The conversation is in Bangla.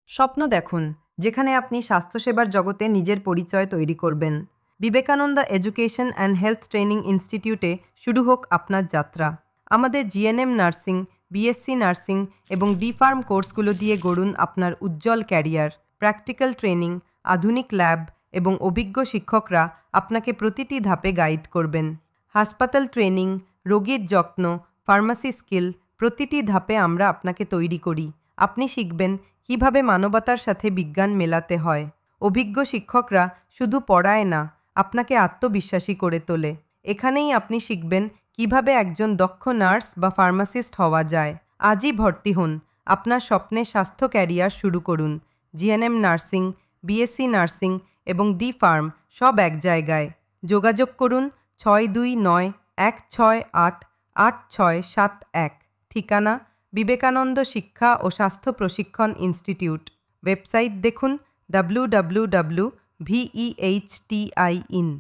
স্বপ্ন দেখুন যেখানে আপনি স্বাস্থ্যসেবার জগতে নিজের পরিচয় তৈরি করবেন। Vivekananda education and health training ইনস্টিটিউটে শুরু হোক আপনার যাত্রা। আমাদের জিএনএম নার্সিং, বিএসসি নার্সিং এবং ডি-ফার্ম কোর্সগুলো দিয়ে গড়ুন আপনার উজ্জ্বল ক্যারিয়ার। প্র্যাকটিক্যাল ট্রেনিং, আধুনিক ল্যাব এবং অভিজ্ঞ শিক্ষকরা আপনাকে প্রতিটি ধাপে গাইড করবেন। হাসপাতাল ট্রেনিং, রোগীর যত্ন, ফার্মাসি স্কিল, প্রতিটি ধাপে আমরা আপনাকে তৈরি করি। আপনি শিখবেন কিভাবে মানবতার সাথে বিজ্ঞান মেলাতে হয়। অভিজ্ঞ শিক্ষকরা শুধু পড়ায় না, আপনাকে আত্মবিশ্বাসী করে তোলে। এখানেই আপনি শিখবেন কিভাবে একজন দক্ষ নার্স বা ফার্মাসিস্ট হওয়া যায়। আজই ভর্তি হন, আপনার স্বপ্নের স্বাস্থ্য ক্যারিয়ার শুরু করুন। জিএনএম নার্সিং, বিএসসি নার্সিং এবং ডি-ফার্ম সব এক জায়গায়। যোগাযোগ করুন 6291688671। ঠিকানা বিবেকানন্দ শিক্ষা ও স্বাস্থ্য প্রশিক্ষণ ইনস্টিটিউট। ওয়েবসাইট দেখুন www.vehtin